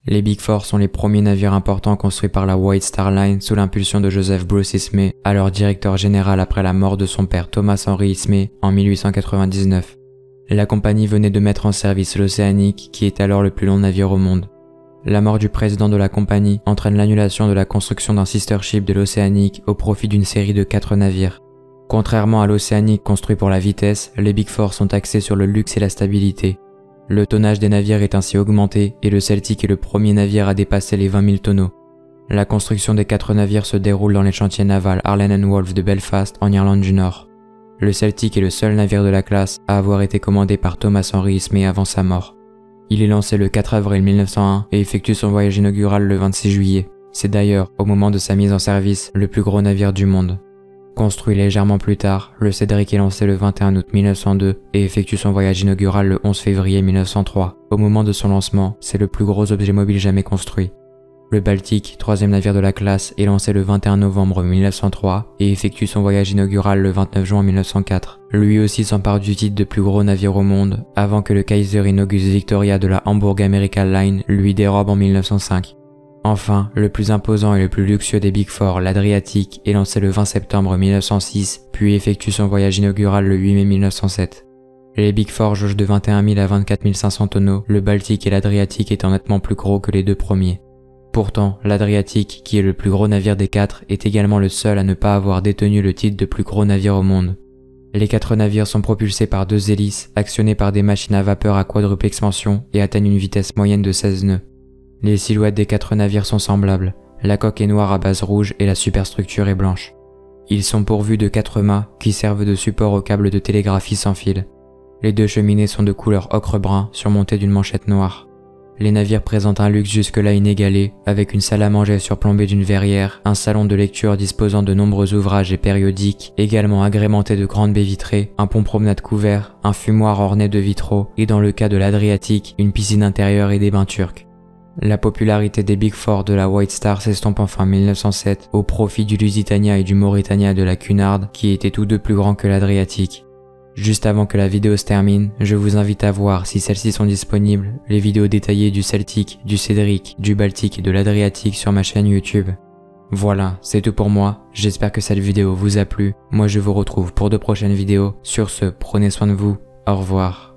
Les Big Four sont les premiers navires importants construits par la White Star Line sous l'impulsion de Joseph Bruce Ismay, alors directeur général après la mort de son père Thomas Henry Ismay en 1899. La compagnie venait de mettre en service l'Oceanic, qui est alors le plus long navire au monde. La mort du président de la compagnie entraîne l'annulation de la construction d'un sister ship de l'Oceanic au profit d'une série de 4 navires. Contrairement à l'Oceanic construit pour la vitesse, les Big Four sont axés sur le luxe et la stabilité. Le tonnage des navires est ainsi augmenté et le Celtic est le premier navire à dépasser les 20 000 tonneaux. La construction des 4 navires se déroule dans les chantiers navals Harland & Wolff de Belfast en Irlande du Nord. Le Celtic est le seul navire de la classe à avoir été commandé par Thomas Henry Ismay avant sa mort. Il est lancé le 4 avril 1901 et effectue son voyage inaugural le 26 juillet. C'est d'ailleurs, au moment de sa mise en service, le plus gros navire du monde. Construit légèrement plus tard, le Cédric est lancé le 21 août 1902 et effectue son voyage inaugural le 11 février 1903. Au moment de son lancement, c'est le plus gros objet mobile jamais construit. Le Baltic, troisième navire de la classe, est lancé le 21 novembre 1903 et effectue son voyage inaugural le 29 juin 1904. Lui aussi s'empare du titre de plus gros navire au monde, avant que le Kaiserin August Victoria de la Hamburg America Line lui dérobe en 1905. Enfin, le plus imposant et le plus luxueux des Big Four, l'Adriatic, est lancé le 20 septembre 1906, puis effectue son voyage inaugural le 8 mai 1907. Les Big Four jaugent de 21 000 à 24 500 tonneaux, le Baltic et l'Adriatic étant nettement plus gros que les deux premiers. Pourtant, l'Adriatic, qui est le plus gros navire des 4, est également le seul à ne pas avoir détenu le titre de plus gros navire au monde. Les 4 navires sont propulsés par 2 hélices, actionnés par des machines à vapeur à quadruple expansion et atteignent une vitesse moyenne de 16 nœuds. Les silhouettes des 4 navires sont semblables, la coque est noire à base rouge et la superstructure est blanche. Ils sont pourvus de 4 mâts qui servent de support aux câbles de télégraphie sans fil. Les 2 cheminées sont de couleur ocre-brun surmontées d'une manchette noire. Les navires présentent un luxe jusque-là inégalé, avec une salle à manger surplombée d'une verrière, un salon de lecture disposant de nombreux ouvrages et périodiques, également agrémenté de grandes baies vitrées, un pont-promenade couvert, un fumoir orné de vitraux, et dans le cas de l'Adriatic, une piscine intérieure et des bains turcs. La popularité des Big Four de la White Star s'estompe en fin 1907 au profit du Lusitania et du Mauritania de la Cunard qui étaient tous deux plus grands que l'Adriatic. Juste avant que la vidéo se termine, je vous invite à voir, si celles-ci sont disponibles, les vidéos détaillées du Celtic, du Cédric, du Baltic et de l'Adriatic sur ma chaîne YouTube. Voilà, c'est tout pour moi, j'espère que cette vidéo vous a plu, moi je vous retrouve pour de prochaines vidéos, sur ce, prenez soin de vous, au revoir.